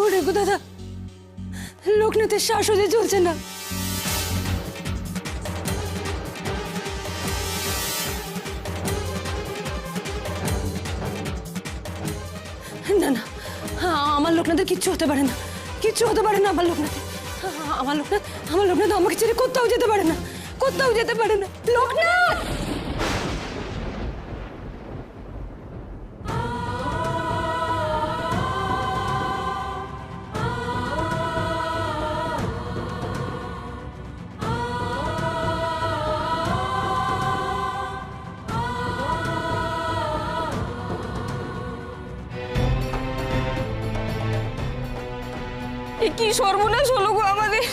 ওরে গো দাদা, লোকনাথের শ্বাস হতে চলছে না। না না, আমার লোকনাথের কিচ্ছু হতে পারে না, কিচ্ছু হতে পারে না আমার লোকনাথের। আমার লোকনাথ আমাকে ছেড়ে কোথাও যেতে পারে না, কোথাও যেতে পারে না। লোকনাথ! কি সর্বনাশ হলো গো আমাদের।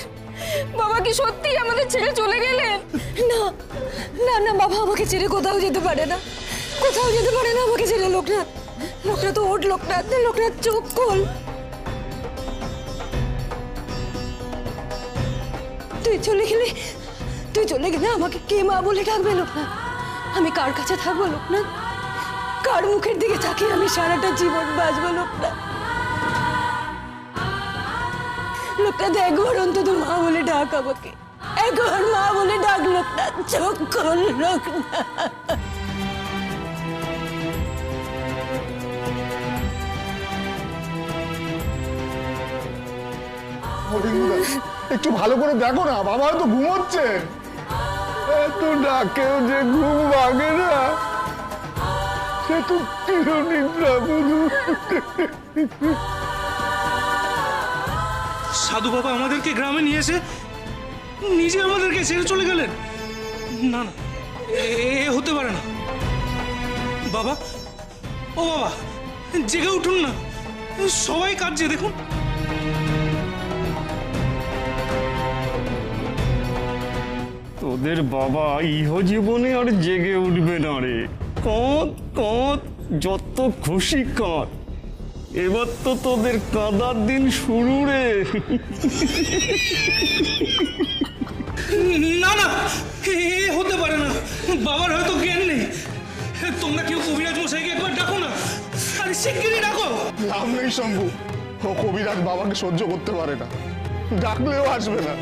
বাবা কি সত্যি আমাদের ছেড়ে চলে গেলেন? না না না, বাবা আমাকে ছেড়ে কোথাও যেতে পারে না, কোথাও যেতে পারে না আমাকে ছেড়ে। লোকনাথ, লোকনাথ ওঠ, লোকনাথ, লোকনাথ চোখ খোল। তুই চলে গেলে আমাকে কে মা বলে ডাকবে লোকনাথ? আমি কার কাছে থাকবো লোকনাথ? কার মুখের দিকে তাকিয়ে আমি সারাটা জীবন বাঁচবো লোকনাথ? লোকনাথ একবার অন্তত মা বলে ডাক আমাকে, একবার মা বলে ডাক লোকনাথ, চোখ খোল লোকনাথ। একটু ভালো করে দেখো না, বাবা হয়তো ঘুমোচ্ছে। এত ডাকেও যে ঘুম ভাঙে না, সে তো চিরনিদ্রা বধূ। সাধু বাবা আমাদেরকে গ্রামে নিয়ে এসে নিজে আমাদেরকে ছেড়ে চলে গেলেন? না না, এ হতে পারে না। বাবা, ও বাবা, জেগে উঠুন না, সবাই কাঁদছে দেখুন। তোদের বাবা ইহজীবনে আর জেগে উঠবে না রে। কাঁদ কাঁদ, যত খুশি কাঁদ। এবার তো তোদের কাঁদার দিন শুরু রে। না না, এ হতে পারে না, বাবার হয়তো জ্ঞান নেই। তোমরা কেউ কবিরাজ মশাইকে একবার ডাকো না, আরে শিগগিরই ডাকো। লাভ নেই শম্ভু, ও কবিরাজ বাবাকে সহ্য করতে পারে না, ডাকলেও আসবে না।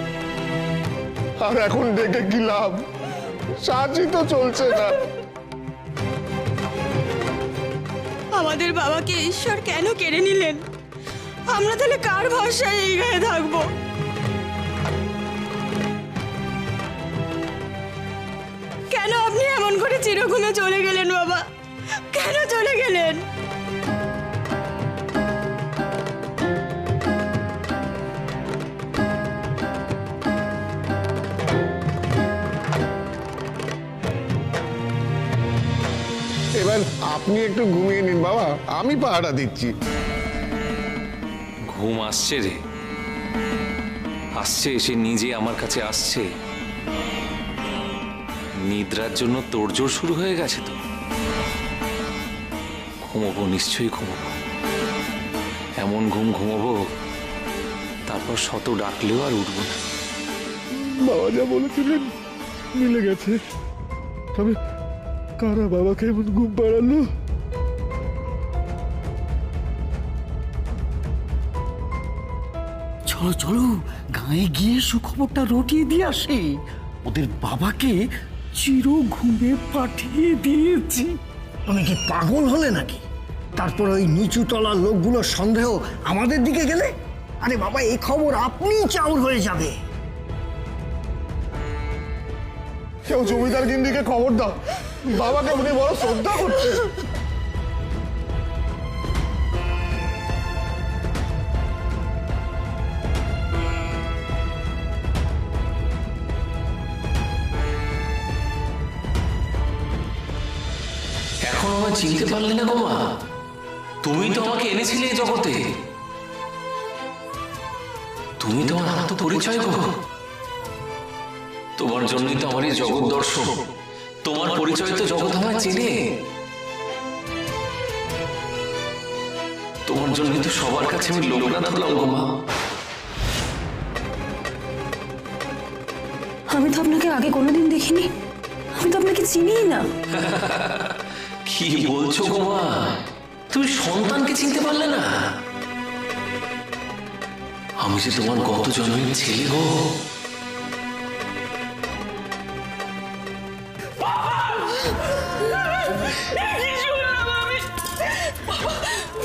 আর এখন ডেকে কি লাভ, সাজই তো চলছে না। আমাদের বাবাকে ঈশ্বর কেন কেড়ে নিলেন? আমরা তাহলে কার ভরসায় এই গায়ে থাকবো? কেন আপনি এমন করে চিরকুলে চলে গেলেন বাবা? কেন চলে গেলেন? এবার আপনি একটু ঘুমিয়ে নিন বাবা, আমি পাহারা দিচ্ছি। ঘুম আসছে রে, আসছে, সে নিজে আমার কাছে আসছে। নিদ্রার জন্য তোড়জোড় শুরু হয়ে গেছে তো। ঘুমোবো, নিশ্চয়ই ঘুমোবো, এমন ঘুম ঘুমোবো, তারপর শত ডাকলেও আর উঠবো না। বাবা যা বলেছিলেন মিলে গেছে, তবে কারা বাবাকে এমন ঘুম পাড়ালো? চলো চলো, গায়ে গিয়ে সুখবরটা রটিয়ে দিয়ে আসে। ওদের বাবাকে চির ঘুমে পাঠিয়ে দিয়েছি। তুমি কি পাগল হলে নাকি? তারপর ওই নিচু তলার লোকগুলোর সন্দেহ আমাদের দিকে গেলে? আরে বাবা, এই খবর আপনি চাউর হয়ে যাবে। কেউ জমিদার গিন্দিকে খবর দাও, বাবাকে উনি বড় শ্রদ্ধা করছে। এখন আমায় চিনতে পারলে না গো মা? তুমি তো আমাকে এনেছিলে এই জগতে, তুমি তো আমার আত্ম পরিচয় গো। তোমার জন্যই তো আমার এই জগৎ দর্শন, তোমার পরিচয় তো জগৎ আমায় চেনে। তোমার জন্যই তো সবার কাছে আমি লোকনাথ হলাম গো মা। আমি তো আপনাকে আগে কোনোদিন দেখিনি, আমি তো আপনাকে চিনিই না। কি বলছো গো মা? তুমি সন্তানকে চিনতে পারলে না? আমি যে তোমার গত জন্মের ছেলে গো।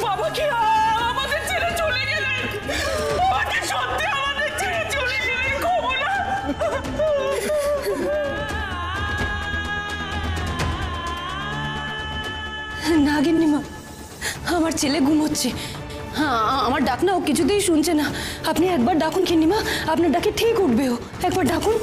বাবা কি আমাদের ছেড়ে চলে গেলেন? বাবাকে সত্যি আমাদের ছেড়ে চলে গেলেন কমলা? না গিন্নিমা, আমার ছেলে ঘুমোচ্ছে। হ্যাঁ, আমার ডাক না ও কিছুতেই শুনছে না। আপনি একবার ডাকুন গিন্নিমা, আপনার ডাকে ঠিক উঠবে ও। একবার ডাকুন।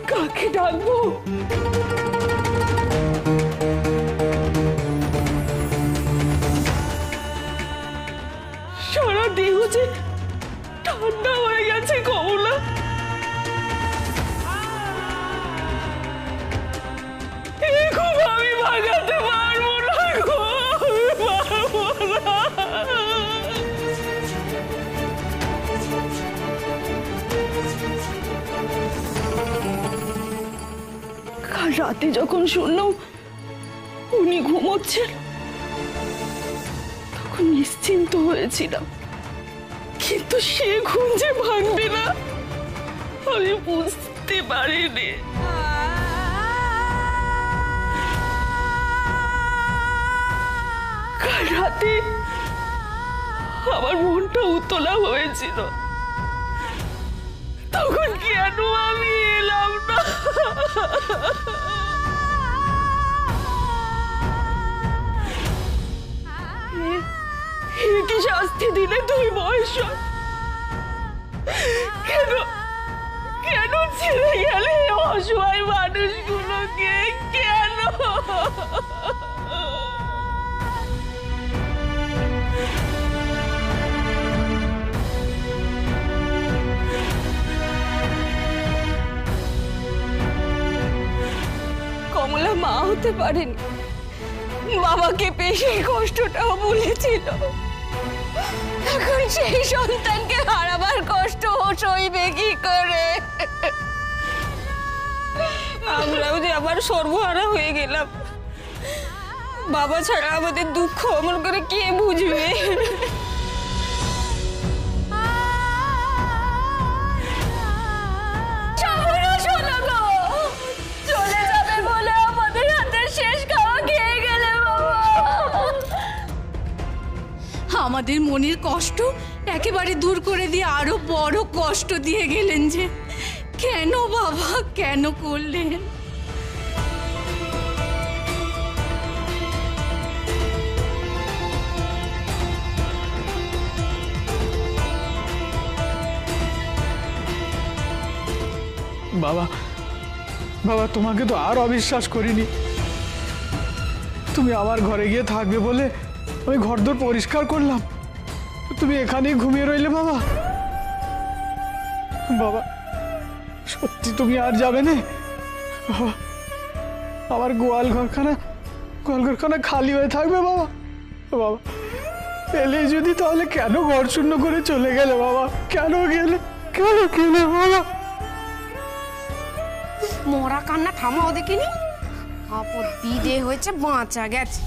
কাকে ডাকবো? সারা দেহ যে ঠান্ডা হয়ে গেছে কমলা। এই ঘুম আমি ভাগাতে পারবো না গো, পারবো না। কাল রাতে যখন শুনলাম উনি ঘুমোচ্ছেন তখন নিশ্চিন্ত হয়েছিলাম, কিন্তু সে ঘুম যে ভাঙবে না আমি বুঝতে পারিনি। কাল রাতে আমার মনটা উতলা হয়েছিল, তখন কেন আমি এলাম না? কি শাস্তি দিলে তুই বয়স? কেন কেন ছেড়ে গেলে অসহায় মানুষগুলোকে? কেন? কমলা মা হতে পারেনি, বাবাকে পেয়ে সেই কষ্টটাও ভুলেছিল। এখন সেই সন্তানকে হারাবার কষ্ট ও সইবে কি করে? আমরাও যে আবার সর্বহারা হয়ে গেলাম। বাবা ছাড়া আমাদের দুঃখ অমন করে কে বুঝবে? চলে যাবে বলে আমাদের হাতের শেষ খাওয়া খেয়ে গেলে বাবা। আমাদের মনের কষ্ট একেবারে দূর করে দিয়ে আরো বড় কষ্ট দিয়ে গেলেন যে। কেন বাবা, কেন করলেন? বাবা, বাবা তোমাকে তো আর অবিশ্বাস করিনি। তুমি আমার ঘরে গিয়ে থাকবে বলে আমি ঘরদোর পরিষ্কার করলাম, তুমি এখানেই ঘুমিয়ে রইলে বাবা। বাবা সত্যি তুমি আর যাবে না বাবা? আমার গোয়াল ঘরখানা খালি হয়ে থাকবে বাবা? বাবা এলে যদি তাহলে কেন ঘর শূন্য করে চলে গেলে বাবা? কেন গেলে বাবা? মরা কান্না থামাও দেখিনি। আপদ বিদে হয়েছে, বাঁচা গেছে।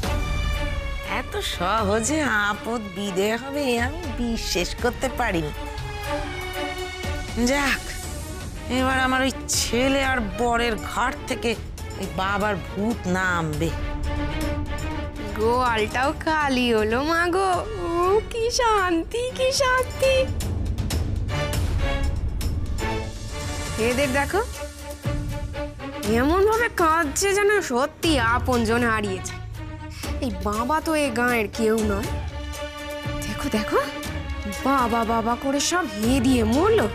এত সহজে আপদ বিদে হবে আমি বিশ্বাস করতে পারিনি। যাক, এবার আমার ওই ছেলে আর বরের ঘাট থেকে ওই বাবার ভূত নামবে। গোয়ালটাও খালি হলো মা গো। ও কি শান্তি, কি শান্তি। এদের দেখো এমন ভাবে কাঁদছে যেন সত্যি আপন জন হারিয়েছে। এই বাবা তো এ গাঁয়ের কেউ নয়। দেখো দেখো, বাবা বাবা করে সব হে দিয়ে মরলো।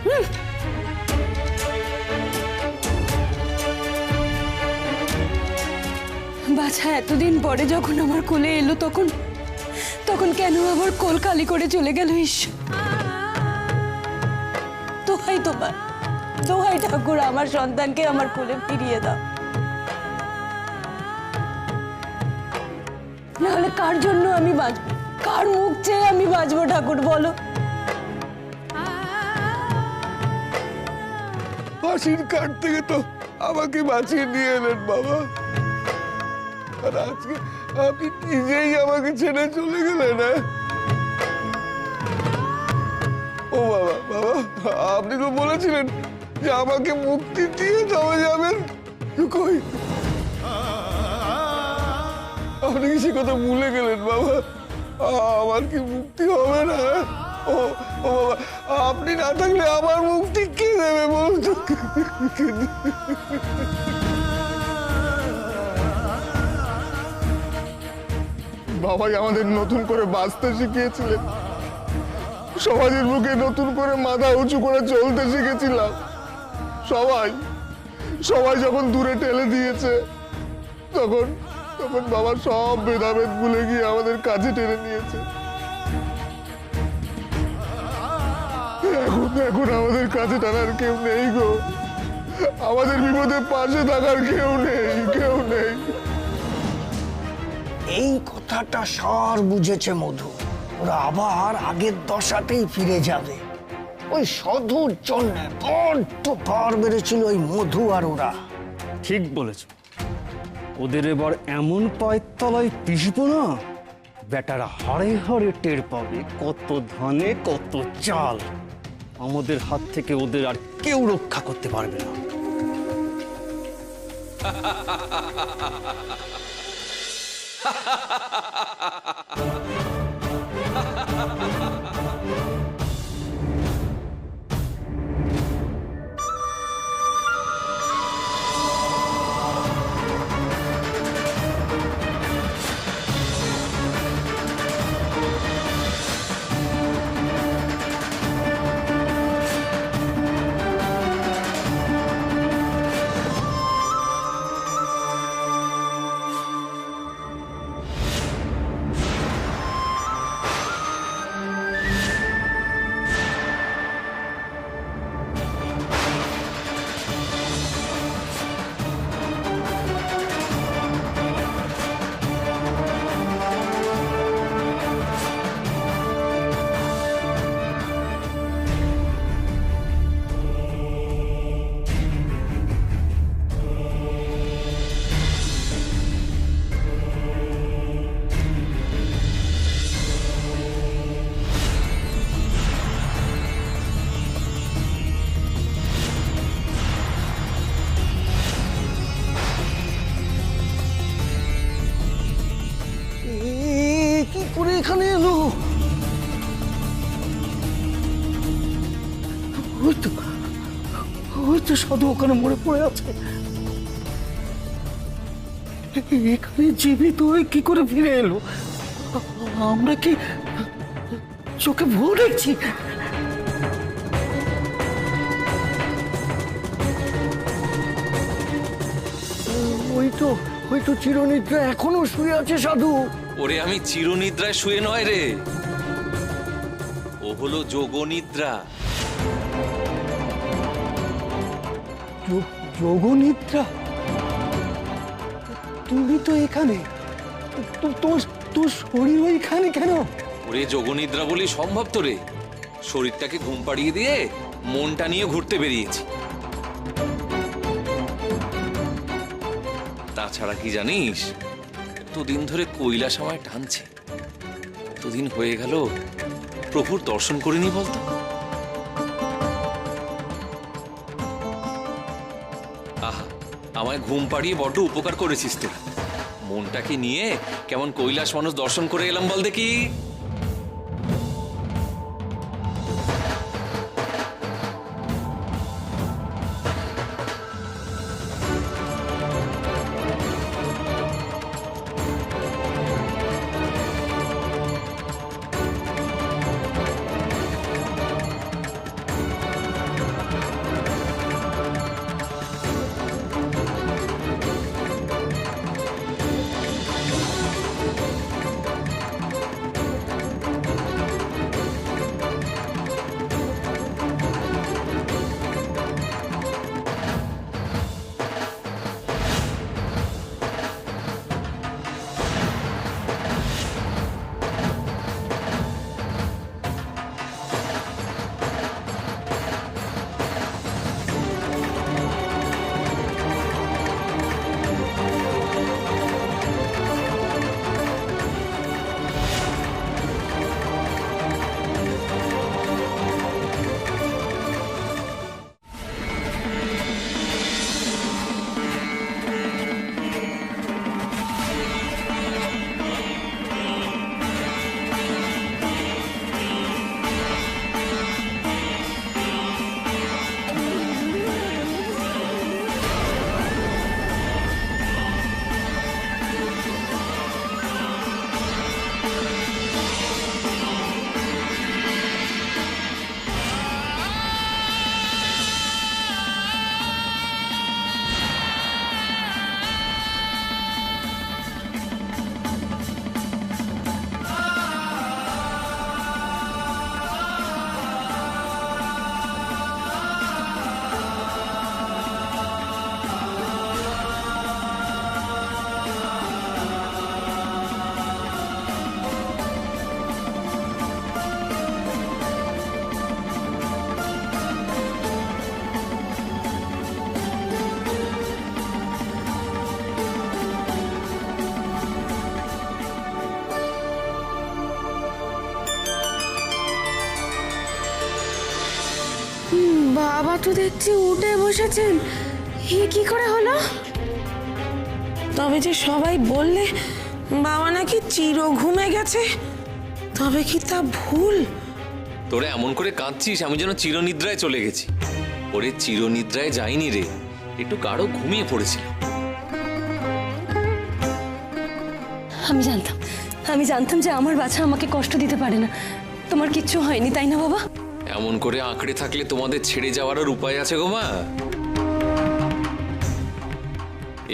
বাছা এতদিন পরে যখন আমার কোলে এলো তখন কেন আবার কোল খালি করে চলে গেল? ঈশ্বর দোহাই তোমার, দোহাই ঠাকুর, আমার সন্তানকে আমার কোলে ফিরিয়ে দাও। নাহলে কার জন্য আমি বাঁচবো? কার মুখ চেয়ে আমি বাঁচবো ঠাকুর বলো? ফাঁসির কাঠ থেকে তো আমাকে বাঁচিয়ে নিয়ে এলেন বাবা। আর আজকে আপনি নিজেই আমাকে ছেড়ে চলে গেলেন। হ্যাঁ? ও বাবা, বাবা, আপনি তো বলেছিলেন যে আমাকে মুক্তি দিয়ে তবে যাবেন। কই, আপনি কি সে কথা ভুলে গেলেন বাবা? আমার কি মুক্তি হবে না? ও ও বাবা, আপনি না থাকলে আমার মুক্তি কে দেবে বলুন তো? বাবাই আমাদের নতুন করে বাঁচতে শিখিয়েছিলেন, সমাজের বুকে নতুন করে মাথা উঁচু করে চলতে শিখেছিলাম। সবাই সবাই যখন দূরে ঠেলে দিয়েছে, তখন তখন বাবা সব ভেদাভেদ ভুলে গিয়ে আমাদের কাছে টেনে নিয়েছে। এখন এখন আমাদের কাছে টানার কেউ নেই গো, আমাদের বিপদে পাশে থাকার কেউ নেই, কেউ নেই। এই কথাটা সর বুঝেছে মধু, ওরা আবার আগের দশাতেই ফিরে যাবে। ওই সাধুর জন্য বড্ড পার বেড়েছিল ওই মধু আর ওরা। ঠিক বলেছ, ওদের এবার এমন পায়ের তলায় পিষবো না, বেটারা হাড়ে হাড়ে টের পাবে কত ধানে কত চাল। আমাদের হাত থেকে ওদের আর কেউ রক্ষা করতে পারবে না। কি করে এখানে এলো? ওই তো সাধু ওখানে মরে পড়ে আছে। এখানে জীবিত হয়ে কি করে ফিরে এলো? আমরা কি চোখে ভুল দেখছি? ওই তো চিরনিদ্রা এখনো শুয়ে আছে সাধু। ওরে আমি চিরনিদ্রায় শুয়ে নয় রে, ও হলো যোগনিদ্রা। যোগনিদ্রা? তুমি তো এখানে, তোর শরীর এখানে কেন? ওরে যোগনিদ্রা বলি সম্ভব তো রে, শরীরটাকে ঘুম পাড়িয়ে দিয়ে মনটা নিয়ে ঘুরতে বেরিয়েছি। তাছাড়া কি জানিস, এতদিন ধরে কৈলাস আমায় টানছে, এতদিন হয়ে গেল প্রভুর দর্শন করিনি বলতো। আহা, আমায় ঘুম পাড়িয়ে বড্ড উপকার করেছিস তোরা। মনটাকে নিয়ে কেমন কৈলাস মানুষ দর্শন করে এলাম বল দেখি। তো দেখছি উঠে বসেছেন, এ কি করে হলো? তবে যে সবাই বললে বাবা নাকি চির ঘুমে গেছে, তবে কি তা ভুল? তোরা এমন করে কাঁদছিস আমি যেন চিরনিদ্রায় চলে গেছি। ওরে চিরনিদ্রায় যাইনি রে, একটু গাঢ় ঘুমিয়ে পড়েছিল। আমি জানতাম যে আমার বাছা আমাকে কষ্ট দিতে পারে না। তোমার কিচ্ছু হয়নি তাই না বাবা? এমন করে আঁকড়ে থাকলে তোমাদের ছেড়ে যাওয়ারও উপায় আছে গো মা?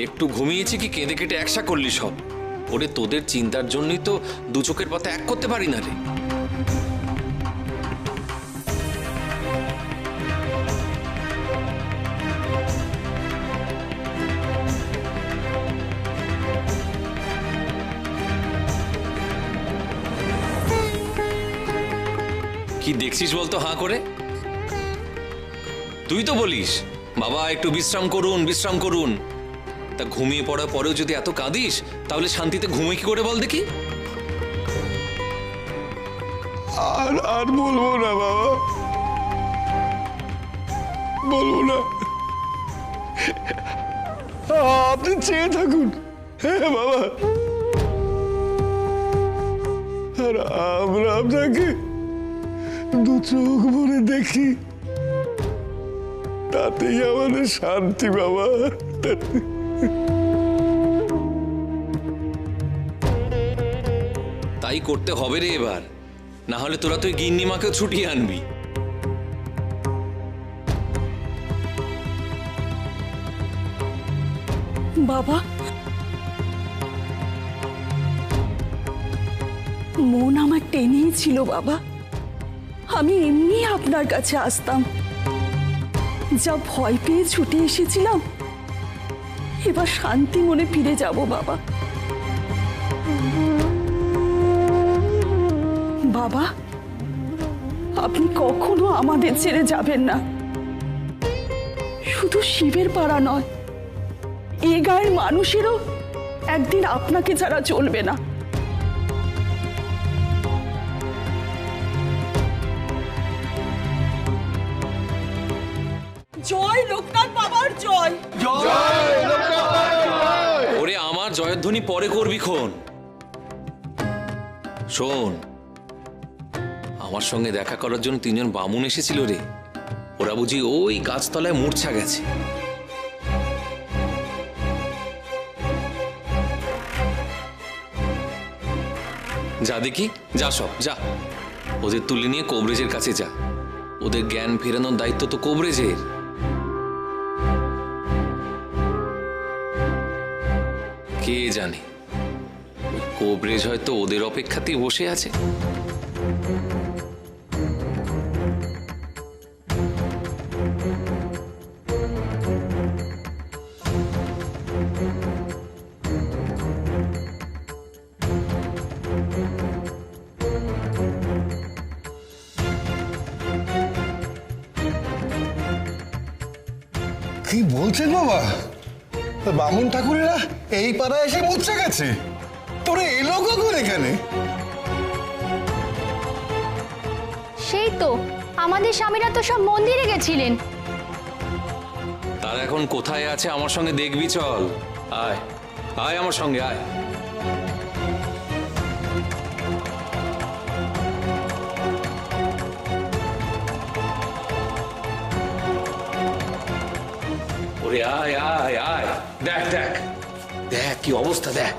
একটু ঘুমিয়েছি কি কেঁদে কেটে একসা করলি সব। ওরে তোদের চিন্তার জন্যই তো দু চোখের পাতা এক করতে পারি না রে। কি দেখছিস বলতো হাঁ করে? তুই তো বলিস বাবা একটু বিশ্রাম করুন বিশ্রাম করুন, তা ঘুমিয়ে পড়ার পরেও যদি এত কাঁদিস তাহলে শান্তিতে ঘুমিয়ে কি করে বল দেখি? আর আর বলবো না বাবা, বলবো না। আপনি চেয়ে থাকুন, হ্যাঁ বাবা, আর আমরা আপনাকে দু চোখ ভরে দেখি, তাতেই আমাদের শান্তি বাবা। তাই করতে হবে রে এবার, না হলে তোরা তুই গিন্নিমাকেও ছুটিয়ে আনবি। বাবা, মন আমার টেনেই ছিল বাবা। আমি এমনি আপনার কাছে আসতাম, যা ভয় পেয়ে ছুটে এসেছিলাম, এবার শান্তি মনে ফিরে যাব বাবা। বাবা, আপনি কখনো আমাদের ছেড়ে যাবেন না। শুধু শিবের পাড়া নয়, এ গায়ের মানুষেরও একদিন আপনাকে ছাড়া চলবে না। জয় লোকনাথ বাবার জয়। ওরে আমার জয়ধ্বনি পরে করবি খন। শোন, আমার সঙ্গে দেখা করার জন্য 3 জন বামুন এসেছিল রে। ওরা বুঝি ওই গাছতলায় মূর্ছা গেছে। যা দেখি, যা সব যা, ওদের তুলে নিয়ে কবরেজের কাছে যা। ওদের জ্ঞান ফেরানোর দায়িত্ব তো কবরেজের। কে জানে, ওই কবরেজ হয়তো ওদের অপেক্ষাতেই বসে আছে। কি বলছেন বাবা? বামুন ঠাকুরেরা এই পাড়ায় এসে মুচ্ছে গেছে? তোরে এলো কখন এখানে? সেই তো, আমাদের স্বামীরা তো সব মন্দিরে গেছিলেন। তার এখন কোথায় আছে আমার সঙ্গে দেখবি, চল আয় আয় আমার সঙ্গে আয়। ওরে আয় আয় আয়, দেখ দেখ দেখ কি অবস্থা দেখ।